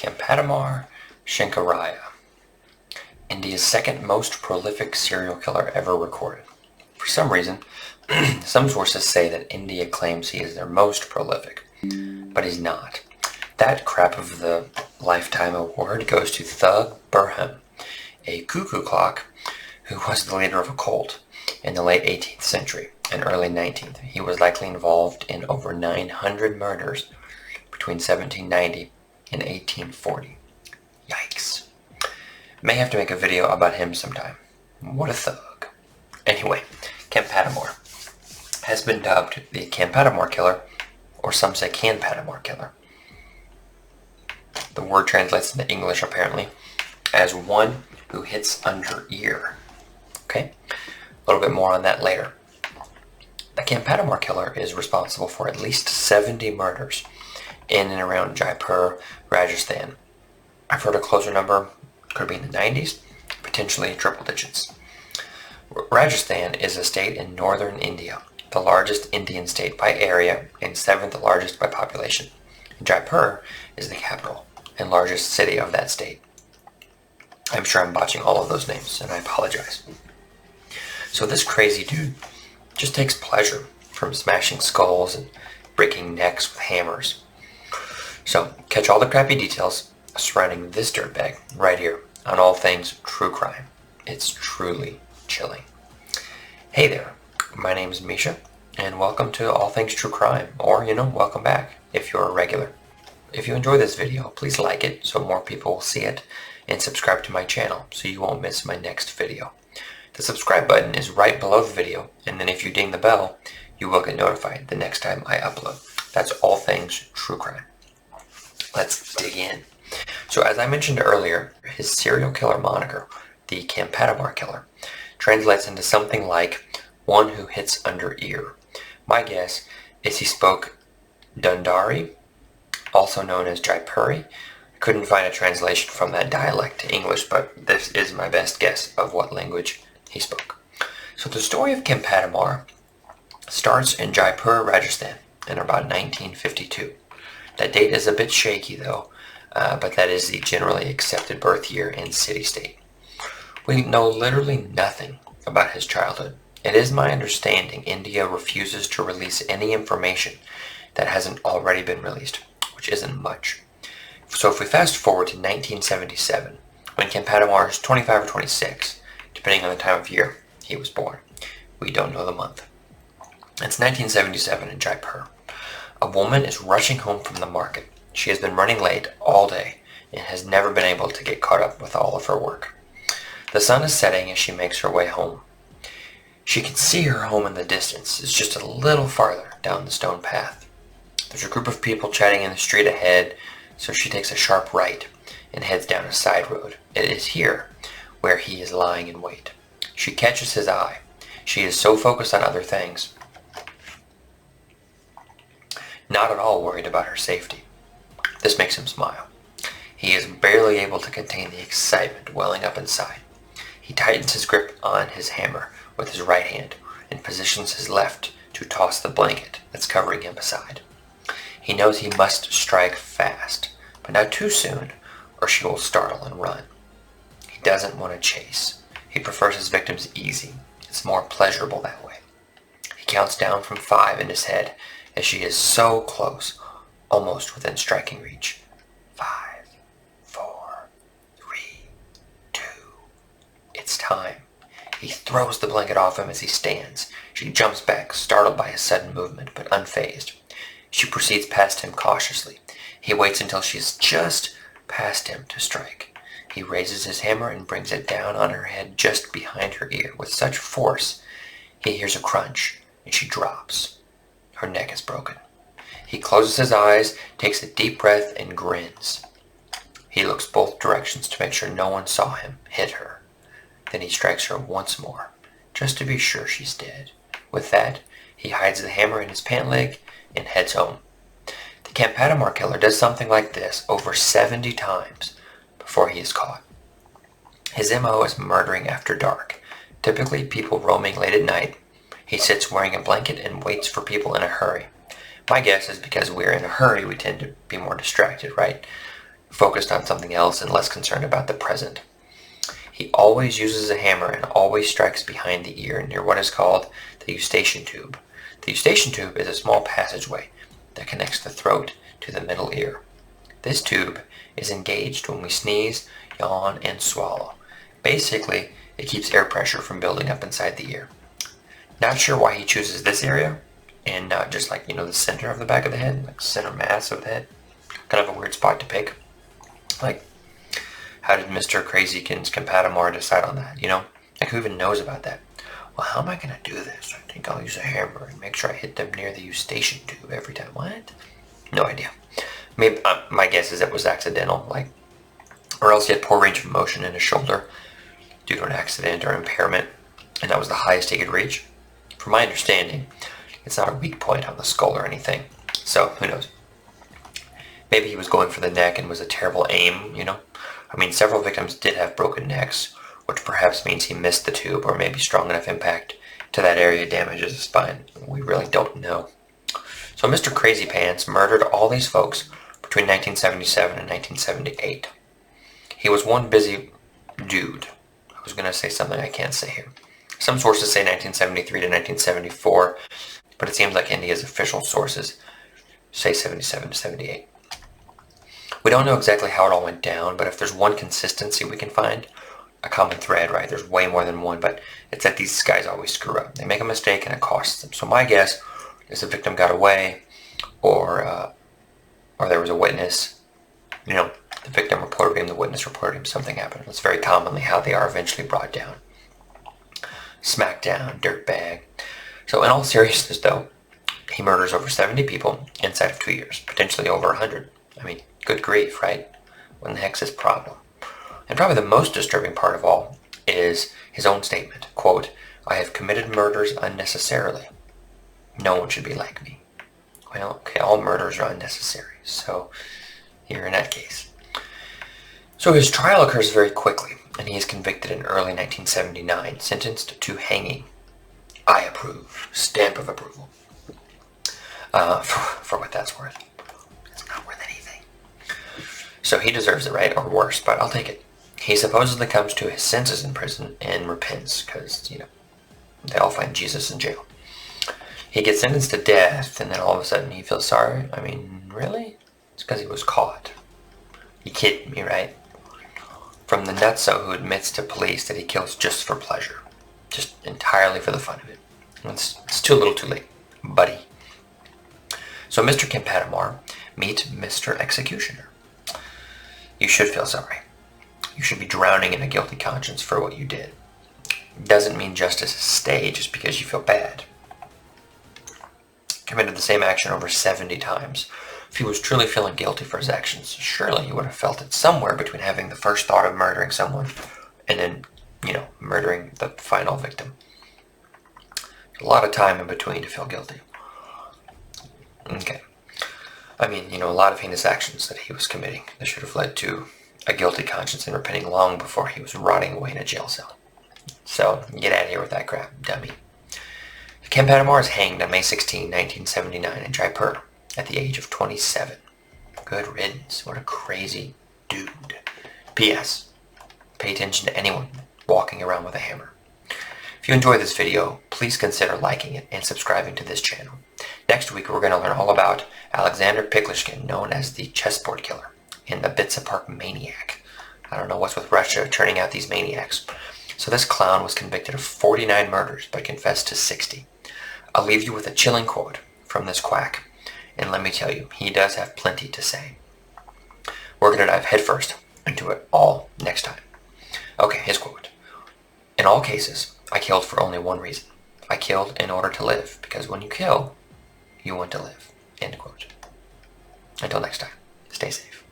Kampatimar Shankariya, India's second most prolific serial killer ever recorded. For some reason, some sources say that India claims he is their most prolific, but he's not. That crap of the Lifetime Award goes to Thug Burham, a cuckoo clock who was the leader of a cult in the late 18th century and early 19th. He was likely involved in over 900 murders between 1790 and 1840. Yikes. May have to make a video about him sometime. What a thug. Anyway, Kampatimar has been dubbed the Kampatimar Killer, or some say Kampatimar Killer. The word translates into English, apparently, as one who hits under ear. Okay? A little bit more on that later. The Kampatimar Killer is responsible for at least 70 murders in and around Jaipur, Rajasthan. I've heard a closer number, could be in the 90s, potentially triple digits. Rajasthan is a state in northern India, the largest Indian state by area and seventh largest by population. Jaipur is the capital and largest city of that state. I'm sure I'm botching all of those names, and I apologize. So this crazy dude just takes pleasure from smashing skulls and breaking necks with hammers. So catch all the crappy details surrounding this dirtbag right here on All Things True Crime. It's truly chilling. Hey there, my name is Misha, and welcome to All Things True Crime, or, welcome back if you're a regular. If you enjoy this video, please like it so more people will see it, and subscribe to my channel so you won't miss my next video. The subscribe button is right below the video, and then if you ding the bell, you will get notified the next time I upload. That's All Things True Crime. Let's dig in. So as I mentioned earlier, his serial killer moniker, the Kampatimar Killer, translates into something like one who hits under ear. My guess is he spoke Dundari, also known as Jaipuri. I couldn't find a translation from that dialect to English, but this is my best guess of what language he spoke. So the story of Kampatimar starts in Jaipur, Rajasthan in about 1952. That date is a bit shaky though, but that is the generally accepted birth year and city-state. We know literally nothing about his childhood. It is my understanding India refuses to release any information that hasn't already been released, which isn't much. So if we fast forward to 1977, when Kampatimar is 25 or 26, depending on the time of year he was born. We don't know the month. It's 1977 in Jaipur. A woman is rushing home from the market. She has been running late all day and has never been able to get caught up with all of her work. The sun is setting as she makes her way home. She can see her home in the distance. It's just a little farther down the stone path. There's a group of people chatting in the street ahead, so she takes a sharp right and heads down a side road. It is here where he is lying in wait. She catches his eye. She is so focused on other things, not at all worried about her safety. This makes him smile. He is barely able to contain the excitement welling up inside. He tightens his grip on his hammer with his right hand and positions his left to toss the blanket that's covering him aside. He knows he must strike fast, but not too soon, or she will startle and run. He doesn't want to chase. He prefers his victims easy. It's more pleasurable that way. He counts down from 5 in his head as she is so close, almost within striking reach. 5, 4, 3, 2. It's time. He throws the blanket off him as he stands. She jumps back, startled by his sudden movement, but unfazed. She proceeds past him cautiously. He waits until she's just past him to strike. He raises his hammer and brings it down on her head just behind her ear with such force he hears a crunch and she drops. Her neck is broken. He closes his eyes, takes a deep breath, and grins. He looks both directions to make sure no one saw him hit her. Then he strikes her once more, just to be sure she's dead. With that, he hides the hammer in his pant leg and heads home. The Kampatimar Killer does something like this over 70 times before he is caught. His MO is murdering after dark, typically people roaming late at night. He sits wearing a blanket and waits for people in a hurry. My guess is because we're in a hurry, we tend to be more distracted, right? focused on something else and less concerned about the present. He always uses a hammer and always strikes behind the ear near what is called the eustachian tube. The eustachian tube is a small passageway that connects the throat to the middle ear. This tube is engaged when we sneeze, yawn, and swallow. Basically, it keeps air pressure from building up inside the ear. Not sure why he chooses this area and not just like, the center of the back of the head, like center mass of the head. Kind of a weird spot to pick. Like, how did Mr. Crazykins Kampatimar decide on that, Like, who even knows about that? Well, how am I going to do this? I think I'll use a hammer and make sure I hit them near the eustachian tube every time. What? No idea. Maybe my guess is it was accidental, or else he had poor range of motion in his shoulder due to an accident or impairment, and that was the highest he could reach. From my understanding, it's not a weak point on the skull or anything, so who knows? Maybe he was going for the neck and was a terrible aim, Several victims did have broken necks, which perhaps means he missed the tube or maybe strong enough impact to that area damages the spine. We really don't know. So Mr. Crazy Pants murdered all these folks between 1977 and 1978. He was one busy dude. I was going to say something I can't say here. Some sources say 1973 to 1974, but it seems like India's official sources say 77 to 78. We don't know exactly how it all went down, but if there's one consistency we can find, a common thread, right? There's way more than one, but it's that these guys always screw up. They make a mistake and it costs them. So my guess is the victim got away, or there was a witness. The victim reported him, the witness reported him, something happened. That's very commonly how they are eventually brought down. Smacked down, dirtbag. So in all seriousness, though, he murders over 70 people inside of 2 years, potentially over 100. Good grief, right? What the heck's his problem? And probably the most disturbing part of all is his own statement, quote, "I have committed murders unnecessarily. No one should be like me." Well, okay, all murders are unnecessary, so here in that case. So his trial occurs very quickly, and he is convicted in early 1979, sentenced to hanging. I approve. Stamp of approval. For what that's worth. It's not worth anything. So he deserves it, right? Or worse, but I'll take it. He supposedly comes to his senses in prison and repents, because, they all find Jesus in jail. He gets sentenced to death, and then all of a sudden he feels sorry. Really? It's because he was caught. You kidding me, right? From the nutso who admits to police that he kills just for pleasure. Just entirely for the fun of it. It's too little too late, buddy. So Mr. Kampatimar, meet Mr. Executioner. You should feel sorry. You should be drowning in a guilty conscience for what you did. Doesn't mean justice is stayed just because you feel bad. Committed the same action over 70 times. If he was truly feeling guilty for his actions, surely he would have felt it somewhere between having the first thought of murdering someone and then, murdering the final victim. A lot of time in between to feel guilty. Okay. A lot of heinous actions that he was committing that should have led to a guilty conscience and repenting long before he was rotting away in a jail cell. So, get out of here with that crap, dummy. Kampatimar is hanged on May 16, 1979 in Jaipur at the age of 27. Good riddance. What a crazy dude. P.S. Pay attention to anyone walking around with a hammer. If you enjoyed this video, please consider liking it and subscribing to this channel. Next week, we're going to learn all about Alexander Piklishkin, known as the chessboard killer, and the Bitsa Park maniac. I don't know what's with Russia turning out these maniacs. So this clown was convicted of 49 murders, but confessed to 60. I'll leave you with a chilling quote from this quack, and let me tell you, he does have plenty to say. We're going to dive headfirst into it all next time. Okay, his quote. In all cases, I killed for only one reason. I killed in order to live, because when you kill, you want to live. End quote. Until next time, stay safe.